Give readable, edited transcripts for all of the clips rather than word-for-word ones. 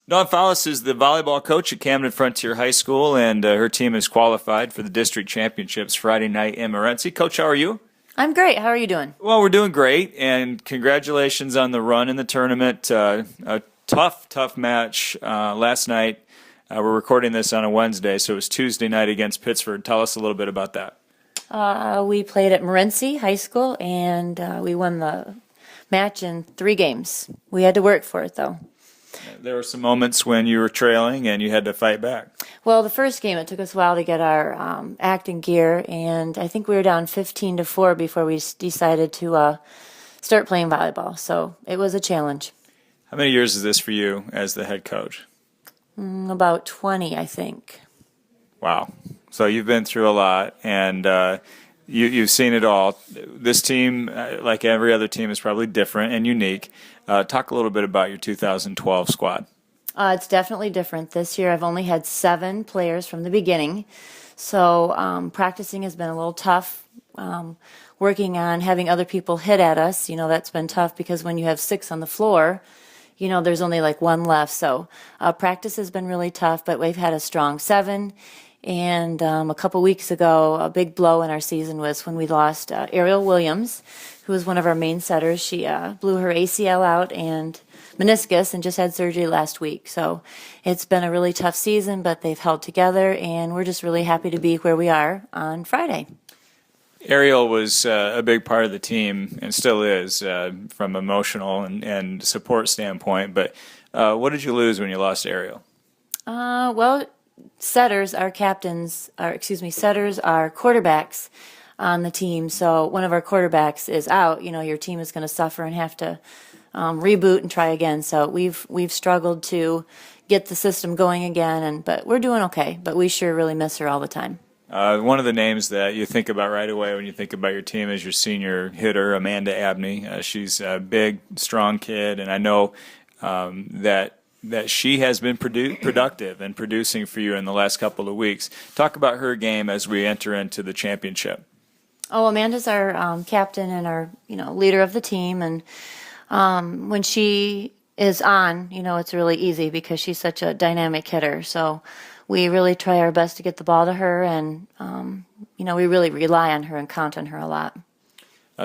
Dawn Follis is the volleyball coach at Camden-Frontier High School, and her team is qualified for the district championships Friday night in Morenci. Coach, how are you? I'm great. How are you doing? Well, we're doing great, and congratulations on the run in the tournament. A tough match last night. We're recording this on a Wednesday, so it was Tuesday night against Pittsford. Tell us a little bit about that. We played at Morenci High School, and we won the match in 3 games. We had to work for it, though. There were some moments when you were trailing and you had to fight back. Well, the first game, it took us a while to get our acting gear, and I think we were down 15-4 before we decided to start playing volleyball. So it was a challenge. How many years is this for you as the head coach? About 20, I think. Wow. So you've been through a lot, and you've seen it all. This team, like every other team, is probably different and unique. Talk a little bit about your 2012 squad. It's definitely different. This year I've only had 7 players from the beginning, so practicing has been a little tough. Working on having other people hit at us, that's been tough because when you have 6 on the floor, there's only like 1 left. So practice has been really tough, but we've had a strong 7. And a couple weeks ago, a big blow in our season was when we lost Ariel Williams, who was one of our main setters. She blew her ACL out and meniscus and just had surgery last week. So it's been a really tough season, but they've held together, and we're just really happy to be where we are on Friday. Ariel was a big part of the team and still is from emotional and support standpoint. But what did you lose when you lost Ariel? Well, setters are setters are quarterbacks on the team. So one of our quarterbacks is out. Your team is going to suffer and have to reboot and try again. So we've struggled to get the system going again, but we're doing okay. But we sure really miss her all the time. One of the names that you think about right away when you think about your team is your senior hitter, Amanda Abney. She's a big, strong kid, and I know that she has been productive and producing for you in the last couple of weeks. Talk about her game as we enter into the championship. Oh, Amanda's our captain and our leader of the team, and when she is on, it's really easy because she's such a dynamic hitter. So we really try our best to get the ball to her, and we really rely on her and count on her a lot.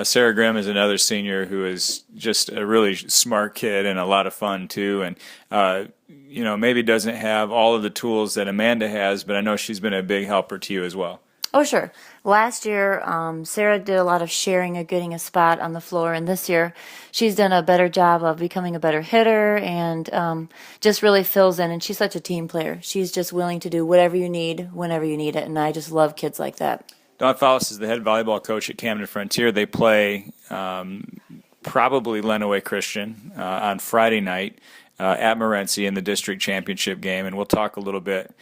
Sarah Grimm is another senior who is just a really smart kid and a lot of fun too, and maybe doesn't have all of the tools that Amanda has, but I know she's been a big helper to you as well. Oh, sure. Last year, Sarah did a lot of sharing of getting a spot on the floor, and this year she's done a better job of becoming a better hitter and just really fills in, and she's such a team player. She's just willing to do whatever you need, whenever you need it, and I just love kids like that. Dawn Follis is the head volleyball coach at Camden-Frontier. They play probably Lenawee Christian on Friday night at Morenci in the district championship game, and we'll talk a little bit.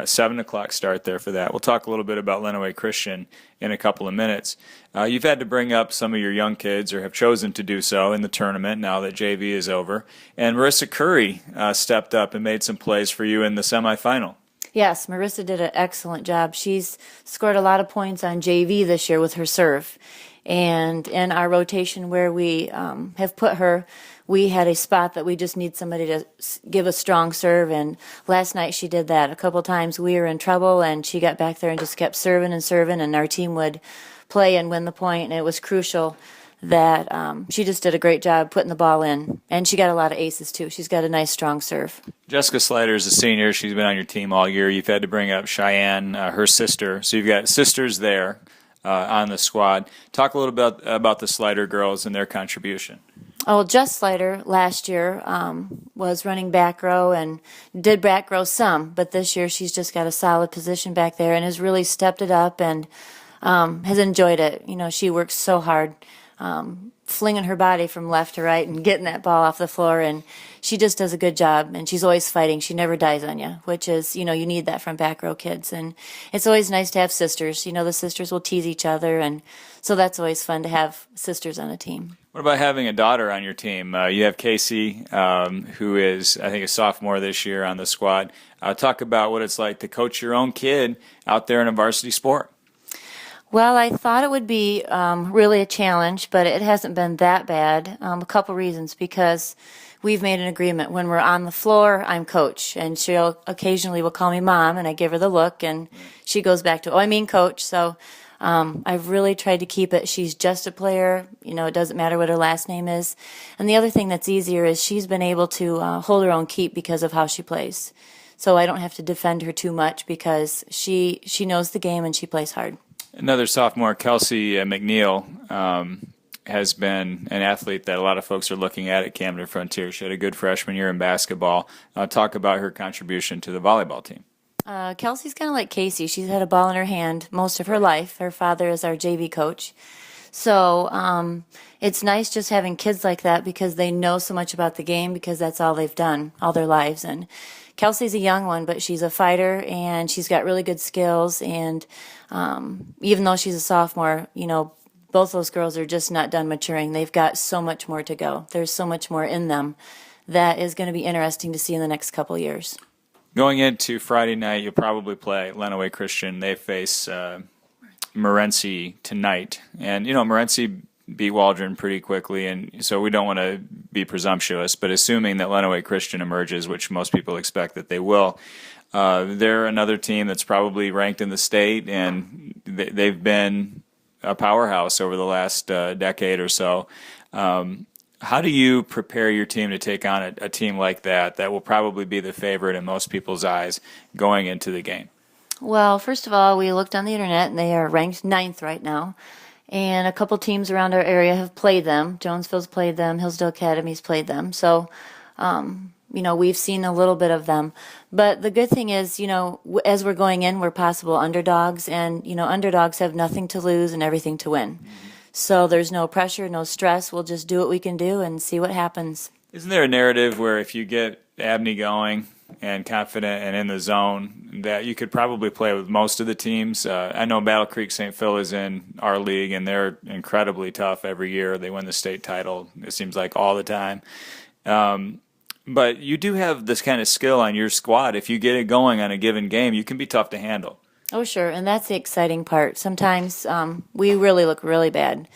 7 o'clock start there for that. We'll talk a little bit about Lenawee Christian in a couple of minutes. You've had to bring up some of your young kids, or have chosen to do so in the tournament now that JV is over. And Marissa Curry stepped up and made some plays for you in the semifinal. Yes, Marissa did an excellent job. She's scored a lot of points on JV this year with her serve. And in our rotation where we have put her, we had a spot that we just need somebody to give a strong serve, and last night she did that. A couple times we were in trouble, and she got back there and just kept serving, and our team would play and win the point, and it was crucial that she just did a great job putting the ball in, and she got a lot of aces too. She's got a nice strong serve. Jessica Slider is a senior. She's been on your team all year. You've had to bring up Cheyenne, her sister, so you've got sisters there on the squad. Talk a little bit about the Slider girls and their contribution. Oh, Jess Slider last year was running back row and did back row some, but this year she's just got a solid position back there and has really stepped it up and has enjoyed it. She works so hard, flinging her body from left to right and getting that ball off the floor, and she just does a good job, and she's always fighting. She never dies on you, which is, you need that from back row kids, and it's always nice to have sisters. The sisters will tease each other, and so that's always fun to have sisters on a team. What about having a daughter on your team? You have Casey, who is, I think, a sophomore this year on the squad. Talk about what it's like to coach your own kid out there in a varsity sport. Well, I thought it would be really a challenge, but it hasn't been that bad. A couple reasons, because we've made an agreement. When we're on the floor, I'm coach, and she'll occasionally will call me mom, and I give her the look, and she goes back to, oh, I mean coach. So I've really tried to keep it. She's just a player. You know, it doesn't matter what her last name is. And the other thing that's easier is she's been able to hold her own keep because of how she plays. So I don't have to defend her too much because she knows the game and she plays hard. Another sophomore, Kelsey McNeil, has been an athlete that a lot of folks are looking at Camden-Frontier. She had a good freshman year in basketball. Talk about her contribution to the volleyball team. Kelsey's kind of like Casey. She's had a ball in her hand most of her life. Her father is our JV coach. So it's nice just having kids like that because they know so much about the game because that's all they've done all their lives. And Kelsey's a young one, but she's a fighter and she's got really good skills. And even though she's a sophomore, you know, both those girls are just not done maturing. They've got so much more to go. There's so much more in them that is going to be interesting to see in the next couple of years. Going into Friday night, you'll probably play Lenawee Christian. They face Morenci tonight. And, you know, Morenci beat Waldron pretty quickly, and so we don't want to be presumptuous, but assuming that Lenawee Christian emerges, which most people expect that they will, they're another team that's probably ranked in the state, and they've been a powerhouse over the last decade or so. How do you prepare your team to take on a team like that will probably be the favorite in most people's eyes going into the game? Well, first of all, we looked on the internet, and they are ranked 9th right now. And a couple teams around our area have played them. Jonesville's played them. Hillsdale Academy's played them. So, you know, we've seen a little bit of them. But the good thing is, you know, as we're going in, we're possible underdogs. And, you know, underdogs have nothing to lose and everything to win. Mm-hmm. So there's no pressure, no stress. We'll just do what we can do and see what happens. Isn't there a narrative where if you get Abney going and confident and in the zone, that you could probably play with most of the teams? I know Battle Creek St. Phil is in our league, and they're incredibly tough every year. They win the state title, it seems like, all the time. But you do have this kind of skill on your squad. If you get it going on a given game, you can be tough to handle. Oh, sure, and that's the exciting part. Sometimes we really look really bad.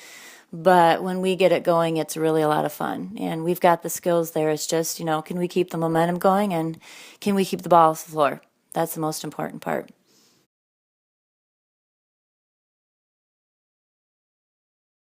But when we get it going, it's really a lot of fun. And we've got the skills there. It's just, you know, can we keep the momentum going and can we keep the ball off the floor? That's the most important part.